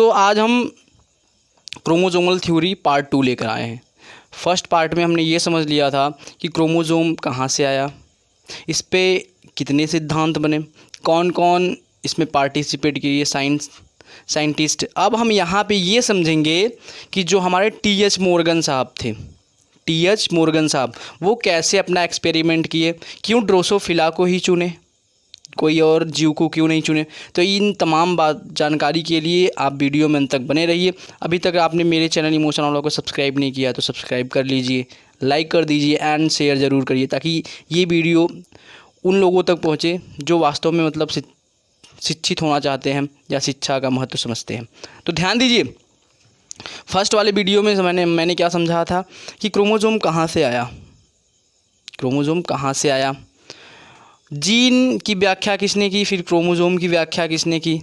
तो आज हम क्रोमोसोमल थ्योरी पार्ट 2 लेकर आए हैं। फर्स्ट पार्ट में हमने ये समझ लिया था कि क्रोमोसोम कहाँ से आया, इस पे कितने सिद्धांत बने, कौन कौन इसमें पार्टिसिपेट किए साइंटिस्ट। अब हम यहाँ पे ये समझेंगे कि जो हमारे टी.एच. मॉर्गन साहब थे, टी.एच. मॉर्गन साहब वो कैसे अपना एक्सपेरिमेंट किए, क्यों ड्रोसोफिला को ही चुने, कोई और जीव को क्यों नहीं चुने। तो इन तमाम बात जानकारी के लिए आप वीडियो में अंत तक बने रहिए। अभी तक आपने मेरे चैनल इमोशन वालों को सब्सक्राइब नहीं किया तो सब्सक्राइब कर लीजिए, लाइक कर दीजिए एंड शेयर ज़रूर करिए, ताकि ये वीडियो उन लोगों तक पहुँचे जो वास्तव में मतलब शिक्षित होना चाहते हैं या शिक्षा का महत्व समझते हैं। तो ध्यान दीजिए, फर्स्ट वाले वीडियो में मैंने क्या समझा था कि क्रोमोसोम कहाँ से आया, क्रोमोसोम कहाँ से आया, जीन की व्याख्या किसने की, फिर क्रोमोसोम की व्याख्या किसने की,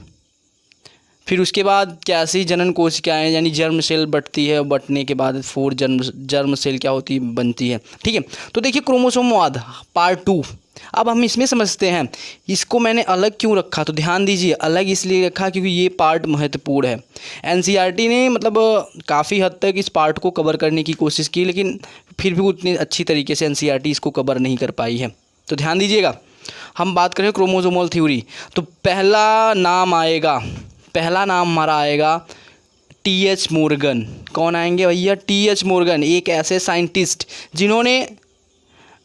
फिर उसके बाद कैसी जनन कोशिकाएं यानी जर्म सेल बढ़ती है और बढ़ने के बाद 4 जर्म सेल क्या होती है, बनती है। ठीक है, तो देखिए क्रोमोसोमवाद पार्ट 2 अब हम इसमें समझते हैं। इसको मैंने अलग क्यों रखा, तो ध्यान दीजिए, अलग इसलिए रखा क्योंकि ये पार्ट महत्वपूर्ण है। एनसीईआरटी ने मतलब काफ़ी हद तक इस पार्ट को कवर करने की कोशिश की, लेकिन फिर भी उतनी अच्छी तरीके से एनसीईआरटी इसको कवर नहीं कर पाई है। तो ध्यान दीजिएगा, हम बात करें क्रोमोसोमल थ्योरी, तो पहला नाम हमारा आएगा टी.एच. मॉर्गन। कौन आएंगे भैया, टी.एच. मॉर्गन, एक ऐसे साइंटिस्ट जिन्होंने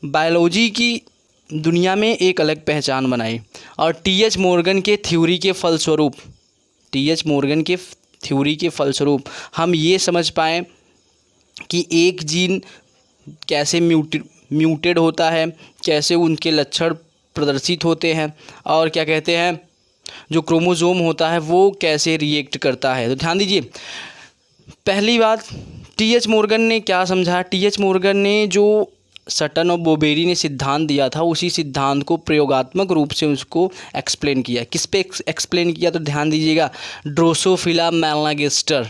बायोलॉजी की दुनिया में एक अलग पहचान बनाई। और टी.एच. मॉर्गन के थ्योरी के फलस्वरूप हम ये समझ पाए कि एक जीन कैसे म्यूटेड होता है, कैसे उनके लक्षण प्रदर्शित होते हैं, और क्या कहते हैं जो क्रोमोसोम होता है वो कैसे रिएक्ट करता है। तो ध्यान दीजिए, पहली बात टी.एच. मॉर्गन ने क्या समझा, टी.एच. मॉर्गन ने जो सटन और बोबेरी ने सिद्धांत दिया था, उसी सिद्धांत को प्रयोगात्मक रूप से उसको एक्सप्लेन किया। किस पे एक्सप्लेन किया, तो ध्यान दीजिएगा, ड्रोसोफिला मेलनागेस्टर,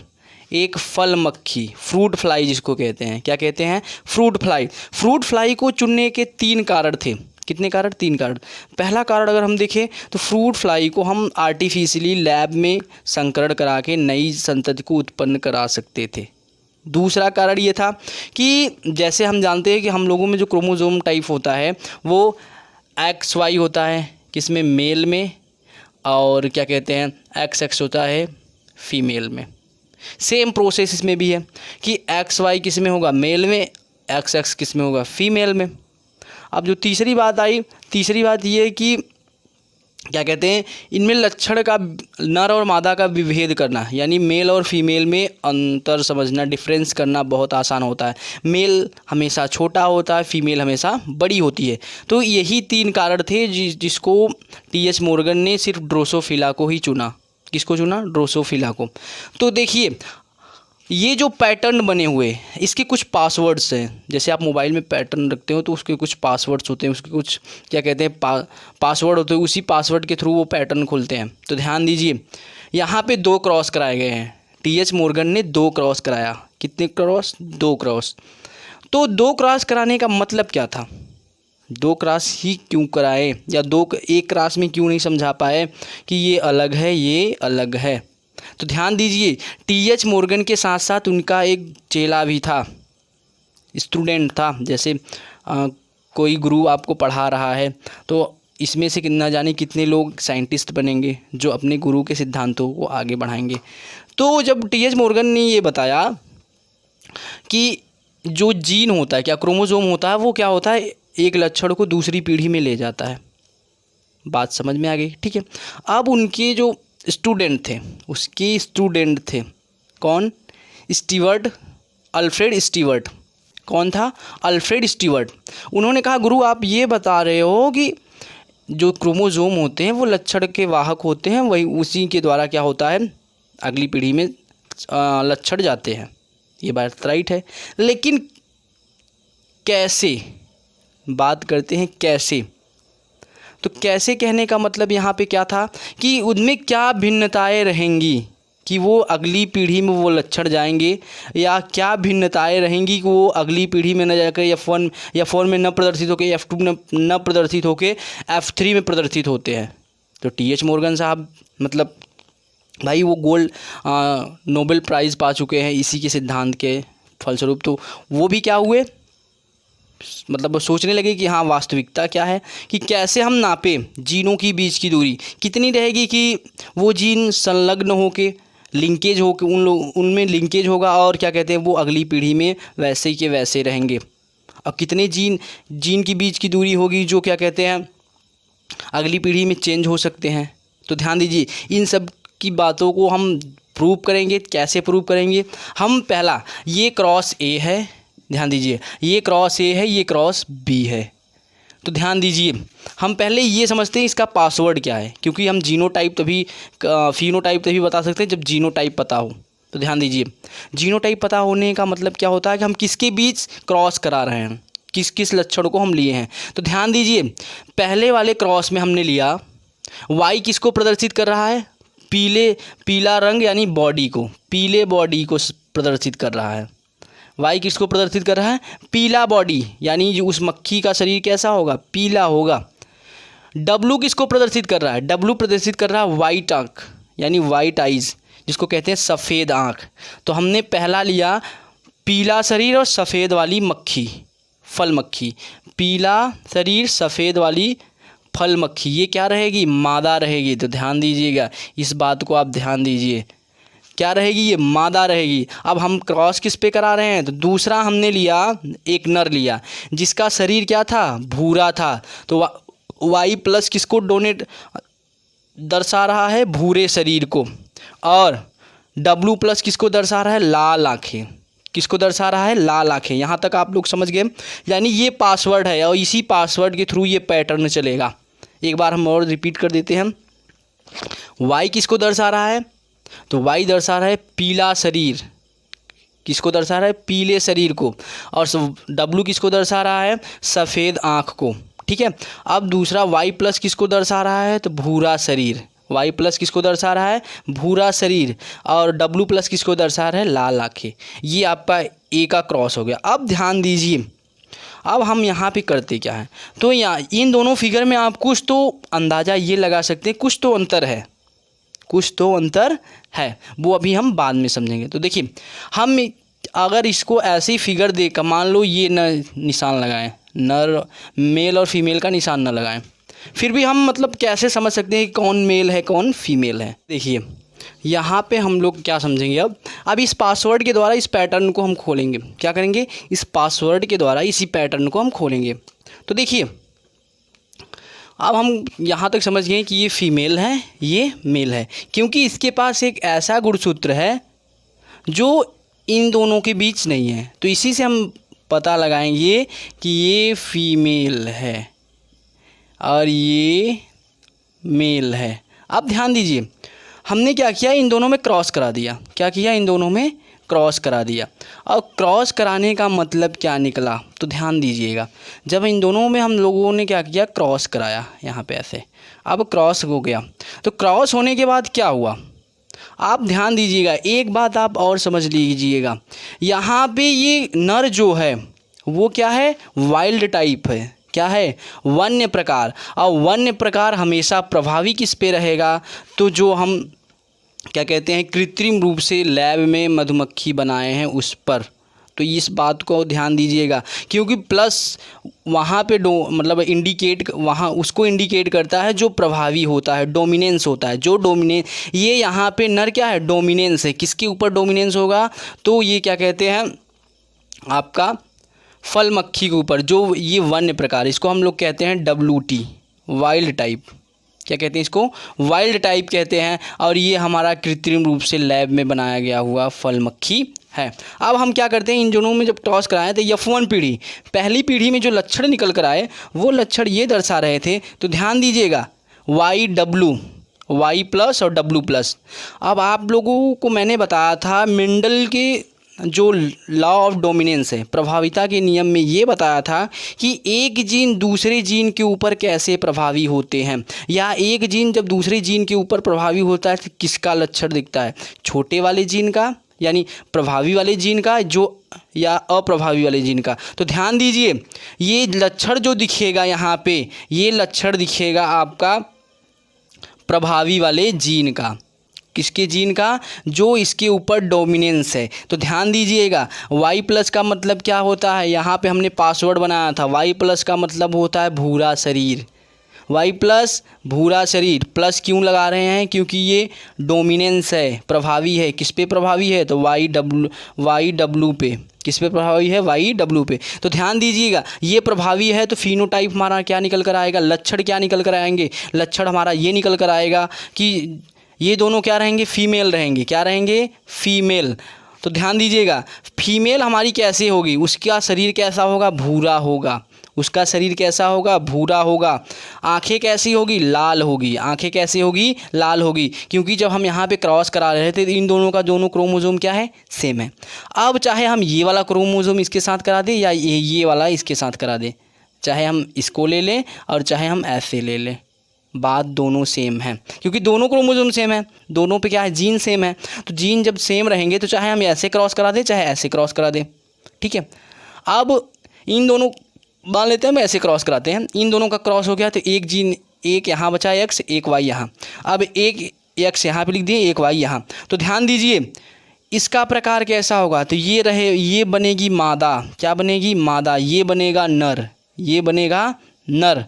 एक फल मक्खी, फ्रूट फ्लाई जिसको कहते हैं, क्या कहते हैं, फ्रूट फ्लाई को चुनने के 3 कारण थे। कितने कारण, 3 कारण। पहला कारण अगर हम देखें तो फ्रूट फ्लाई को हम आर्टिफिशियली लैब में संकरण करा के नई संतति को उत्पन्न करा सकते थे। दूसरा कारण ये था कि जैसे हम जानते हैं कि हम लोगों में जो क्रोमोसोम टाइप होता है वो XY होता है, किसमें, मेल में, और क्या कहते हैं XX होता है फीमेल में। सेम प्रोसेस इसमें भी है कि XY किस में होगा, मेल में, XX किस में होगा, फीमेल में। अब जो तीसरी बात ये है कि क्या कहते हैं, इनमें लक्षण का नर और मादा का विभेद करना, यानी मेल और फीमेल में अंतर समझना, डिफरेंस करना बहुत आसान होता है। मेल हमेशा छोटा होता है, फीमेल हमेशा बड़ी होती है। तो यही 3 कारण थे जिसको टी.एच. मॉर्गन ने सिर्फ ड्रोसोफिला को ही चुना। किसको चुना, ड्रोसोफिला को। तो देखिए, ये जो पैटर्न बने हुए, इसके कुछ पासवर्ड्स हैं। जैसे आप मोबाइल में पैटर्न रखते हो तो उसके कुछ पासवर्ड्स होते हैं, उसके कुछ क्या कहते हैं पासवर्ड होते हैं, उसी पासवर्ड के थ्रू वो पैटर्न खुलते हैं। तो ध्यान दीजिए, यहाँ पे 2 क्रॉस कराए गए हैं। टी.एच. मॉर्गन ने 2 क्रॉस कराया। कितने क्रॉस, 2 क्रॉस। तो 2 क्रॉस कराने का मतलब क्या था, 2 क्रॉस ही क्यों कराए, या एक क्रॉस में क्यों नहीं समझा पाए कि ये अलग है, ये अलग है। तो ध्यान दीजिए, टी.एच. मॉर्गन के साथ साथ उनका एक चेला भी था, स्टूडेंट था। जैसे कोई गुरु आपको पढ़ा रहा है तो इसमें से न जाने कितने लोग साइंटिस्ट बनेंगे जो अपने गुरु के सिद्धांतों को आगे बढ़ाएंगे। तो जब टी.एच. मॉर्गन ने ये बताया कि जो जीन होता है, क्या क्रोमोसोम होता है, वो क्या होता है, एक लक्षण को दूसरी पीढ़ी में ले जाता है। बात समझ में आ गई, ठीक है। अब उनके जो स्टूडेंट थे, कौन, अल्फ्रेड स्टीवर्ट। कौन था, अल्फ्रेड स्टीवर्ट। उन्होंने कहा, गुरु आप ये बता रहे हो कि जो क्रोमोसोम होते हैं वो लक्षण के वाहक होते हैं, वही उसी के द्वारा क्या होता है, अगली पीढ़ी में लक्षण जाते हैं। ये बात राइट है, लेकिन कैसे, बात करते हैं कैसे। तो कैसे कहने का मतलब यहाँ पे क्या था कि उनमें क्या भिन्नताएं रहेंगी कि वो अगली पीढ़ी में वो लक्षण जाएंगे, या क्या भिन्नताएं रहेंगी कि वो अगली पीढ़ी में न जाकर F1 में न प्रदर्शित होकर F2 में न प्रदर्शित होकर F3 में प्रदर्शित होते हैं। तो टी.एच. मॉर्गन साहब मतलब भाई वो गोल्ड नोबेल प्राइज़ पा चुके हैं इसी के सिद्धांत के फलस्वरूप। तो वो भी क्या हुए, मतलब वो सोचने लगे कि हाँ वास्तविकता क्या है, कि कैसे हम नापें जीनों की बीच की दूरी कितनी रहेगी कि वो जीन संलग्न हो के लिंकेज हो के उनमें लिंकेज होगा और क्या कहते हैं वो अगली पीढ़ी में वैसे ही के वैसे रहेंगे। अब कितने जीन की बीच की दूरी होगी जो क्या कहते हैं अगली पीढ़ी में चेंज हो सकते हैं। तो ध्यान दीजिए इन सब की बातों को हम प्रूव करेंगे। कैसे प्रूव करेंगे हम, पहला ये क्रॉस ए है, ध्यान दीजिए ये क्रॉस ए है, ये क्रॉस बी है। तो ध्यान दीजिए हम पहले ये समझते हैं इसका पासवर्ड क्या है, क्योंकि हम जीनोटाइप तभी फिनोटाइप तभी बता सकते हैं जब जीनोटाइप पता हो। तो ध्यान दीजिए जीनोटाइप पता होने का मतलब क्या होता है कि हम किसके बीच क्रॉस करा रहे हैं, किस किस लक्षणों को हम लिए हैं। तो ध्यान दीजिए पहले वाले क्रॉस में हमने लिया वाई किसको प्रदर्शित कर रहा है, पीला रंग यानी बॉडी को, पीले बॉडी को प्रदर्शित कर रहा है। वाई किसको प्रदर्शित कर रहा है, पीला बॉडी, यानी जो उस मक्खी का शरीर कैसा होगा, पीला होगा। डब्लू किसको प्रदर्शित कर रहा है, डब्लू प्रदर्शित कर रहा है वाइट आँख यानी वाइट आइज़, जिसको कहते हैं सफ़ेद आँख। तो हमने पहला लिया पीला शरीर और सफ़ेद वाली मक्खी, फल मक्खी, पीला शरीर सफ़ेद वाली फल मक्खी, ये क्या रहेगी, मादा रहेगी। तो ध्यान दीजिएगा इस बात को, आप ध्यान दीजिए क्या रहेगी, ये मादा रहेगी। अब हम क्रॉस किस पे करा रहे हैं, तो दूसरा हमने लिया एक नर लिया जिसका शरीर क्या था, भूरा था। तो वाई प्लस किसको डोनेट दर्शा रहा है, भूरे शरीर को, और डब्लू प्लस किसको दर्शा रहा है, लाल आँखें, किसको दर्शा रहा है, लाल आँखें। यहाँ तक आप लोग समझ गए। यानी ये पासवर्ड है और इसी पासवर्ड के थ्रू ये पैटर्न चलेगा। एक बार हम और रिपीट कर देते हैं। वाई किसको दर्शा रहा है, तो वाई दर्शा रहा है पीला शरीर, किसको दर्शा रहा है, पीले शरीर को, और डब्लू किसको दर्शा रहा है, सफ़ेद आँख को। ठीक है। अब दूसरा वाई प्लस किसको दर्शा रहा है, तो भूरा शरीर, वाई प्लस किसको दर्शा रहा है, भूरा शरीर, और डब्लू प्लस किसको दर्शा रहा है, लाल आँखें। ये आपका ए का क्रॉस हो गया। अब ध्यान दीजिए अब हम यहाँ पे करते क्या है, तो यहाँ इन दोनों फिगर में आप कुछ तो अंदाज़ा ये लगा सकते हैं, कुछ तो अंतर है, कुछ तो अंतर है, वो अभी हम बाद में समझेंगे। तो देखिए हम अगर इसको ऐसी फिगर देकर मान लो ये निशान लगाएं, नर मेल और फीमेल का निशान न लगाएं, फिर भी हम मतलब कैसे समझ सकते हैं कि कौन मेल है कौन फीमेल है। देखिए यहाँ पे हम लोग क्या समझेंगे, अब इस पासवर्ड के द्वारा इस पैटर्न को हम खोलेंगे। क्या करेंगे, इस पासवर्ड के द्वारा इसी पैटर्न को हम खोलेंगे। तो देखिए अब हम यहाँ तक समझ गए कि ये फीमेल है ये मेल है, क्योंकि इसके पास एक ऐसा गुणसूत्र है जो इन दोनों के बीच नहीं है। तो इसी से हम पता लगाएंगे कि ये फीमेल है और ये मेल है। अब ध्यान दीजिए हमने क्या किया, इन दोनों में क्रॉस करा दिया। क्या किया, इन दोनों में क्रॉस करा दिया। और क्रॉस कराने का मतलब क्या निकला, तो ध्यान दीजिएगा जब इन दोनों में हम लोगों ने क्या किया, क्रॉस कराया यहाँ पे ऐसे, अब क्रॉस हो गया। तो क्रॉस होने के बाद क्या हुआ, आप ध्यान दीजिएगा, एक बात आप और समझ लीजिएगा, यहाँ पे ये नर जो है वो क्या है, वाइल्ड टाइप है। क्या है, वन्य प्रकार। और वन्य प्रकार हमेशा प्रभावी किस पे रहेगा, तो जो हम क्या कहते हैं कृत्रिम रूप से लैब में मधुमक्खी बनाए हैं उस पर। तो इस बात को ध्यान दीजिएगा, क्योंकि प्लस वहाँ पे मतलब इंडिकेट वहाँ उसको इंडिकेट करता है जो प्रभावी होता है, डोमिनेंस होता है, जो ये यहाँ पे नर क्या है, डोमिनेंस है। किसके ऊपर डोमिनेंस होगा, तो ये क्या कहते हैं आपका फल मक्खी के ऊपर, जो ये वन्य प्रकार, इसको हम लोग कहते हैं WT वाइल्ड टाइप। क्या कहते हैं इसको, वाइल्ड टाइप कहते हैं। और ये हमारा कृत्रिम रूप से लैब में बनाया गया हुआ फल मक्खी है। अब हम क्या करते हैं, इन दोनों में जब क्रॉस कराएं तो F1 पीढ़ी, पहली पीढ़ी में जो लक्षण निकल कर आए वो लक्षण ये दर्शा रहे थे। तो ध्यान दीजिएगा वाई प्लस और W प्लस। अब आप लोगों को मैंने बताया था मेंडल के जो लॉ ऑफ डोमिनेंस है, प्रभाविता के नियम में ये बताया था कि एक जीन दूसरे जीन के ऊपर कैसे प्रभावी होते हैं, या एक जीन जब दूसरे जीन के ऊपर प्रभावी होता है तो किसका लक्षण दिखता है, छोटे वाले जीन का यानी प्रभावी वाले जीन का, जो या अप्रभावी वाले जीन का। तो ध्यान दीजिए ये लक्षण जो दिखेगा यहाँ पे, ये लक्षण दिखेगा आपका प्रभावी वाले जीन का। किसके जीन का, जो इसके ऊपर डोमिनेंस है। तो ध्यान दीजिएगा, Y+ का मतलब क्या होता है, यहाँ पे हमने पासवर्ड बनाया था, Y+ का मतलब होता है भूरा शरीर। Y+ भूरा शरीर, प्लस क्यों लगा रहे हैं, क्योंकि ये डोमिनेंस है, प्रभावी है। किस पे प्रभावी है, तो YW पे। किस पे प्रभावी है, YW पे। तो ध्यान दीजिएगा, ये प्रभावी है तो फिनोटाइप हमारा क्या निकल कर आएगा, लक्षण क्या निकल कर आएंगे, लक्षण हमारा ये निकल कर आएगा कि ये दोनों क्या रहेंगे, फीमेल रहेंगे। क्या रहेंगे, फीमेल। तो ध्यान दीजिएगा, फीमेल हमारी कैसे होगी, उसका शरीर कैसा होगा, भूरा होगा। उसका शरीर कैसा होगा, भूरा होगा। आंखें कैसी होगी, लाल होगी। आंखें कैसी होगी, लाल होगी, क्योंकि जब हम यहाँ पे क्रॉस करा रहे थे तो इन दोनों का दोनों क्रोमोसोम क्या है, सेम है। अब चाहे हम ये वाला क्रोमोसोम इसके साथ करा दें या ये वाला इसके साथ करा दें, चाहे हम इसको ले लें और चाहे हम ऐसे ले लें, बात दोनों सेम है, क्योंकि दोनों क्रोमोसोम सेम है, दोनों पे क्या है, जीन सेम है। तो जीन जब सेम रहेंगे तो चाहे हम ऐसे क्रॉस करा दें चाहे ऐसे क्रॉस करा दें, ठीक है। अब इन दोनों मान लेते हैं हम ऐसे क्रॉस कराते हैं, इन दोनों का क्रॉस हो गया तो एक जीन, एक यहाँ बचा X, एक Y यहाँ। अब एक X यहाँ पे लिख दिए, एक Y यहाँ। तो ध्यान दीजिए इसका प्रकार कैसा होगा, तो ये बनेगी मादा। क्या बनेगी, मादा। ये बनेगा नर, ये बनेगा नर।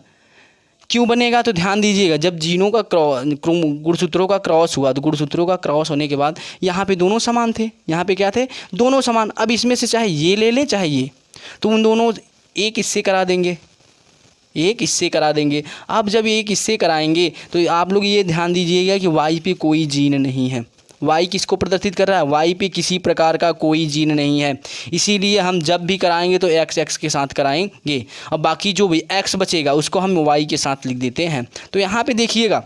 क्यों बनेगा, तो ध्यान दीजिएगा, जब जीनों का गुणसूत्रों का क्रॉस हुआ तो गुणसूत्रों का क्रॉस होने के बाद यहाँ पे दोनों समान थे, यहाँ पे क्या थे, दोनों समान। अब इसमें से चाहे ये ले लें चाहे ये, तो उन दोनों एक इससे करा देंगे, एक इससे करा देंगे। अब जब एक इससे कराएंगे तो आप लोग ये ध्यान दीजिएगा कि Y पे कोई जीन नहीं है। Y किसको प्रदर्शित कर रहा है, Y पे किसी प्रकार का कोई जीन नहीं है, इसीलिए हम जब भी कराएंगे तो X के साथ कराएंगे, और बाकी जो भी X बचेगा उसको हम Y के साथ लिख देते हैं। तो यहाँ पे देखिएगा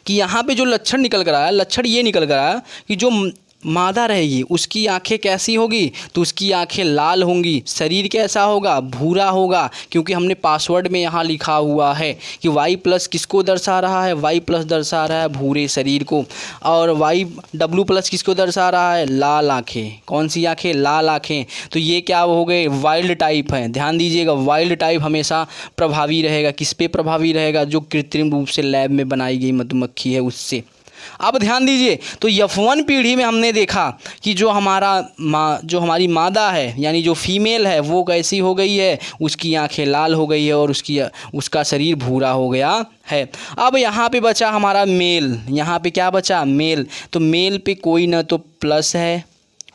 कि यहाँ पे जो लक्षण निकल कर आया, लक्षण ये निकल कर आया कि जो मादा रहेगी उसकी आंखें कैसी होगी, तो उसकी आंखें लाल होंगी। शरीर कैसा होगा, भूरा होगा, क्योंकि हमने पासवर्ड में यहाँ लिखा हुआ है कि Y+ किसको दर्शा रहा है, Y+ दर्शा रहा है भूरे शरीर को, और YW+ किसको दर्शा रहा है, लाल आंखें। कौन सी आंखें, लाल आंखें। तो ये क्या हो गए, वाइल्ड टाइप है। ध्यान दीजिएगा, वाइल्ड टाइप हमेशा प्रभावी रहेगा। किस पे प्रभावी रहेगा, जो कृत्रिम रूप से लैब में बनाई गई मधुमक्खी है उससे। अब ध्यान दीजिए, तो F1 पीढ़ी में हमने देखा कि जो हमारी मादा है यानी जो फीमेल है वो कैसी हो गई है, उसकी आंखें लाल हो गई है और उसका शरीर भूरा हो गया है। अब यहाँ पे बचा हमारा मेल, यहाँ पे क्या बचा, मेल। तो मेल पे कोई ना तो प्लस है,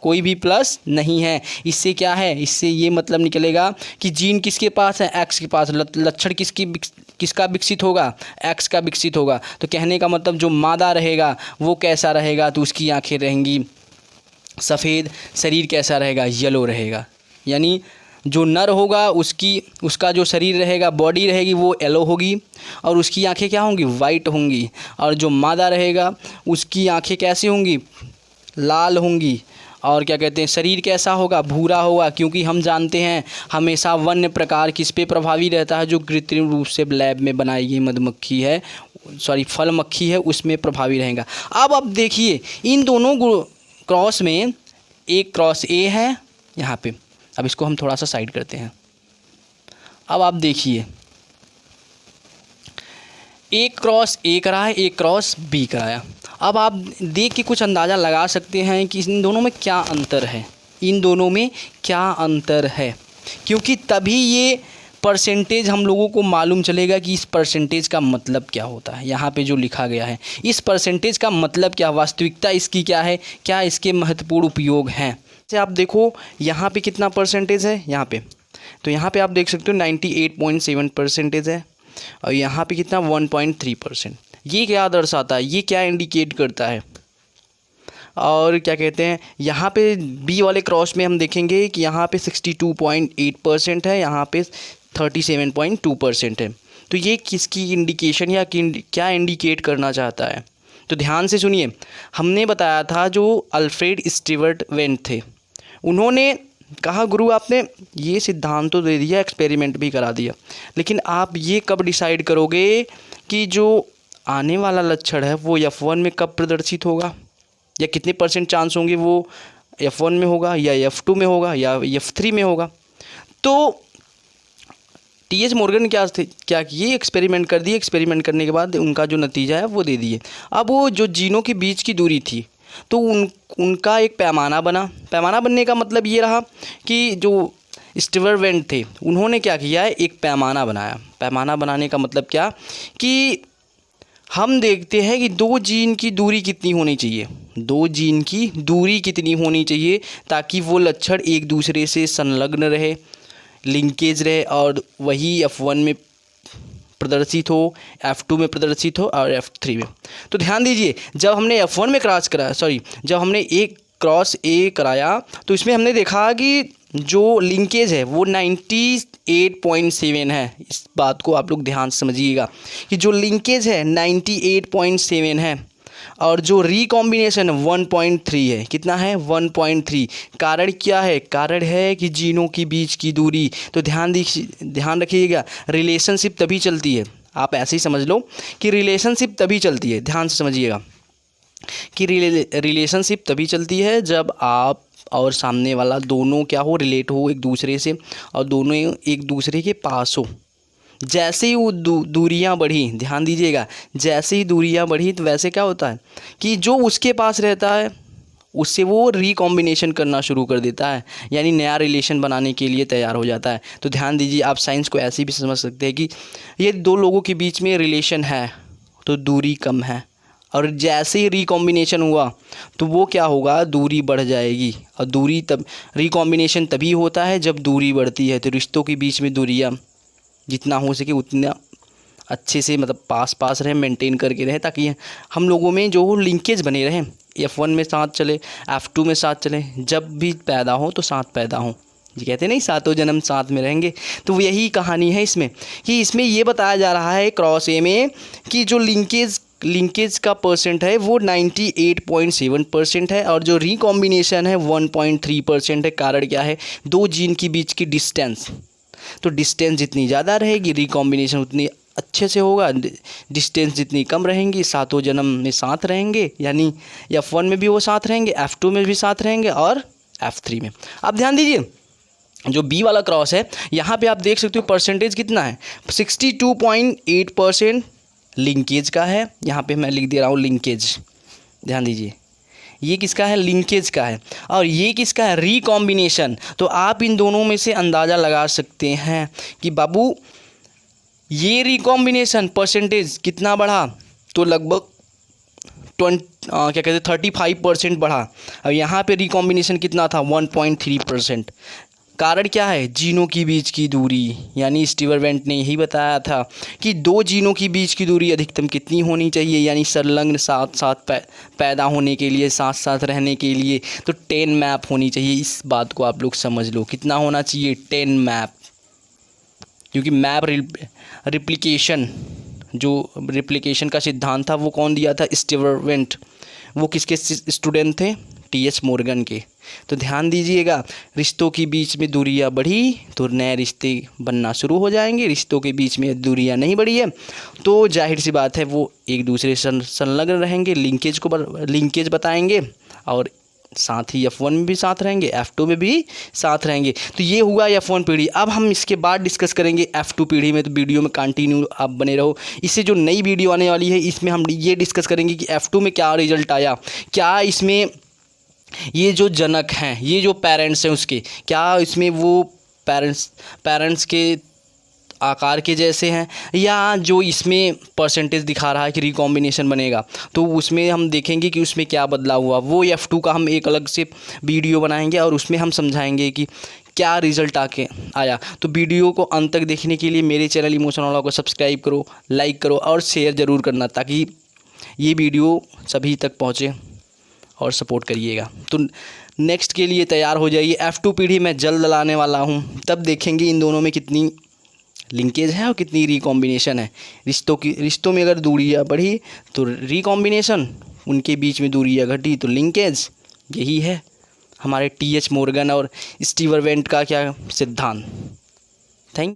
कोई भी प्लस नहीं है। इससे क्या है, इससे ये मतलब निकलेगा कि जीन किसके पास है, X के पास। लक्षण किसका विकसित होगा, X का विकसित होगा। तो कहने का मतलब जो मादा रहेगा वो कैसा रहेगा, तो उसकी आंखें रहेंगी सफ़ेद, शरीर कैसा रहेगा, येलो रहेगा। यानी जो नर होगा उसका जो शरीर रहेगा, बॉडी रहेगी वो येलो होगी और उसकी आंखें क्या होंगी, वाइट होंगी। और जो मादा रहेगा उसकी आंखें कैसी होंगी, लाल होंगी। और क्या कहते हैं, शरीर कैसा होगा, भूरा होगा, क्योंकि हम जानते हैं हमेशा वन्य प्रकार किस पे प्रभावी रहता है, जो कृत्रिम रूप से लैब में बनाई गई मधुमक्खी है, फल मक्खी है, उसमें प्रभावी रहेगा। अब देखिए इन दोनों क्रॉस में एक क्रॉस A है यहाँ पे। अब इसको हम थोड़ा सा साइड करते हैं। अब आप देखिए एक क्रॉस A कराया, एक क्रॉस B कराया। अब आप देख के कुछ अंदाज़ा लगा सकते हैं कि इन दोनों में क्या अंतर है, इन दोनों में क्या अंतर है, क्योंकि तभी ये परसेंटेज हम लोगों को मालूम चलेगा कि इस परसेंटेज का मतलब क्या होता है। यहाँ पे जो लिखा गया है इस परसेंटेज का मतलब क्या, वास्तविकता इसकी क्या है, क्या इसके महत्वपूर्ण उपयोग हैं। जैसे आप देखो यहाँ पे कितना परसेंटेज है यहाँ पे, तो यहाँ पे आप देख सकते हो 98.7% है और यहाँ पे कितना 1.3%। ये क्या दर्शाता है, ये क्या इंडिकेट करता है। और क्या कहते हैं, यहाँ पे बी वाले क्रॉस में हम देखेंगे कि यहाँ पे 62.8% है, यहाँ पे 37.2% है। तो ये किसकी इंडिकेशन या क्या इंडिकेट करना चाहता है, तो ध्यान से सुनिए। हमने बताया था जो अल्फ्रेड स्टीवर्ट वेंट थे, उन्होंने कहा गुरु आपने ये सिद्धांत तो दे दिया, एक्सपेरिमेंट भी करा दिया, लेकिन आप ये कब डिसाइड करोगे कि जो आने वाला लक्षण है वो F1 में कब प्रदर्शित होगा, या कितने % चांस होंगे वो F1 में होगा या F2 में होगा या F3 में होगा। तो टीएच मॉर्गन ने क्या किए, एक्सपेरिमेंट कर दिए। एक्सपेरिमेंट करने के बाद उनका जो नतीजा है वो दे दिए। अब वो जो जीनों के बीच की दूरी थी तो उनका एक पैमाना बना। पैमाना बनने का मतलब ये रहा कि जो स्टीवर्वेंट थे उन्होंने क्या किया है, एक पैमाना बनाया। पैमाना बनाने का मतलब क्या कि हम देखते हैं कि दो जीन की दूरी कितनी होनी चाहिए, दो जीन की दूरी कितनी होनी चाहिए ताकि वो लक्षण एक दूसरे से संलग्न रहे, लिंकेज रहे और वही F1 में प्रदर्शित हो, F2 में प्रदर्शित हो और F3 में। तो ध्यान दीजिए, जब हमने F1 में जब हमने एक क्रॉस ए कराया तो इसमें हमने देखा कि जो लिंकेज है वो 98.7 है। इस बात को आप लोग ध्यान से समझिएगा कि जो लिंकेज है 98.7 है और जो रिकॉम्बिनेशन 1.3 है। कितना है, 1.3। कारण क्या है, कारण है कि जीनों के बीच की दूरी। तो ध्यान रखिएगा, रिलेशनशिप तभी चलती है, आप ऐसे ही समझ लो कि रिलेशनशिप तभी चलती है। ध्यान से समझिएगा कि रिलेशनशिप तभी चलती है जब आप और सामने वाला दोनों क्या हो, रिलेट हो एक दूसरे से और दोनों एक दूसरे के पास हो। जैसे ही वो दूरियां बढ़ी, ध्यान दीजिएगा, जैसे ही दूरियां बढ़ी तो वैसे क्या होता है कि जो उसके पास रहता है उससे वो रिकॉम्बिनेशन करना शुरू कर देता है, यानी नया रिलेशन बनाने के लिए तैयार हो जाता है। तो ध्यान दीजिए, आप साइंस को ऐसे भी समझ सकते हैं कि ये दो लोगों के बीच में रिलेशन है तो दूरी कम है, और जैसे ही रिकॉम्बिनेशन हुआ तो वो क्या होगा, दूरी बढ़ जाएगी। और दूरी तब रिकॉम्बिनेशन तभी होता है जब दूरी बढ़ती है। तो रिश्तों के बीच में दूरियाँ जितना हो सके उतना अच्छे से मतलब पास रहें, मेंटेन करके रहें, ताकि हम लोगों में जो लिंकेज बने रहें, F1 में साथ चले, F2 में साथ चले, जब भी पैदा हो तो साथ पैदा हो। जी कहते नहीं, सातों जन्म साथ में रहेंगे। तो यही कहानी है इसमें कि इसमें ये बताया जा रहा है क्रॉस ए में कि जो लिंकेज का परसेंट है वो 98.7% है और जो रिकॉम्बिनेशन है 1.3% है। कारण क्या है, दो जीन के बीच की डिस्टेंस। तो डिस्टेंस जितनी ज़्यादा रहेगी रिकॉम्बिनेशन उतनी अच्छे से होगा, डिस्टेंस जितनी कम रहेंगी सातों जन्म में साथ रहेंगे, यानी F1 में भी वो साथ रहेंगे, F2 में भी साथ रहेंगे और F3 में। अब ध्यान दीजिए, जो B वाला क्रॉस है यहाँ पे आप देख सकते हो परसेंटेज कितना है, 62.8% लिंकेज का है। यहाँ पे मैं लिख दे रहा हूँ लिंकेज, ध्यान दीजिए, ये किसका है, लिंकेज का है, और ये किसका है, रिकॉम्बिनेशन। तो आप इन दोनों में से अंदाज़ा लगा सकते हैं कि बाबू ये रिकॉम्बिनेशन परसेंटेज कितना बढ़ा, तो लगभग 35% बढ़ा। और यहाँ पे रिकॉम्बिनेशन कितना था, 1.3%। कारण क्या है, जीनों की बीच की दूरी, यानी स्टीवर्वेंट ने यही बताया था कि दो जीनों की बीच की दूरी अधिकतम कितनी होनी चाहिए, यानी संलग्न साथ साथ पैदा होने के लिए, साथ साथ रहने के लिए, तो 10 मैप होनी चाहिए। इस बात को आप लोग समझ लो, कितना होना चाहिए, 10 मैप। क्योंकि मैप रिप्लिकेशन, जो रिप्लिकेशन का सिद्धांत था वो कौन दिया था, स्टीवर्वेंट। वो किसके स्टूडेंट थे, टीएच मॉर्गन के। तो ध्यान दीजिएगा, रिश्तों के बीच में दूरियां बढ़ी तो नए रिश्ते बनना शुरू हो जाएंगे। रिश्तों के बीच में दूरियां नहीं बढ़ी है तो जाहिर सी बात है वो एक दूसरे से संलग्न रहेंगे, लिंकेज बताएंगे और साथ ही F1 में भी साथ रहेंगे, F2 में भी साथ रहेंगे। तो ये हुआ F1 पीढ़ी। अब हम इसके बाद डिस्कस करेंगे F2 पीढ़ी में, तो वीडियो में कंटिन्यू आप बने रहो। इससे जो नई वीडियो आने वाली है इसमें हम ये डिस्कस करेंगे कि F2 में क्या रिजल्ट आया, क्या इसमें ये जो जनक हैं, ये जो पेरेंट्स हैं उसके, क्या इसमें वो पेरेंट्स के आकार के जैसे हैं, या जो इसमें परसेंटेज दिखा रहा है कि रिकॉम्बिनेशन बनेगा, तो उसमें हम देखेंगे कि उसमें क्या बदलाव हुआ। वो F2 का हम एक अलग से वीडियो बनाएंगे और उसमें हम समझाएंगे कि क्या रिज़ल्ट आया। तो वीडियो को अंत तक देखने के लिए मेरे चैनल इमोशन वाला को सब्सक्राइब करो, लाइक करो और शेयर ज़रूर करना, ताकि ये वीडियो सभी तक पहुँचे और सपोर्ट करिएगा। तो नेक्स्ट के लिए तैयार हो जाइए। F2 पीढ़ी मैं जल्द लाने वाला हूँ, तब देखेंगे इन दोनों में कितनी लिंकेज है और कितनी रिकॉम्बिनेशन है। रिश्तों में अगर दूरियाँ बढ़ी तो रिकॉम्बिनेशन, उनके बीच में दूरियाँ घटी तो लिंकेज। यही है हमारे टीएच मॉर्गन और स्टीवर्वेंट का क्या सिद्धांत। थैंक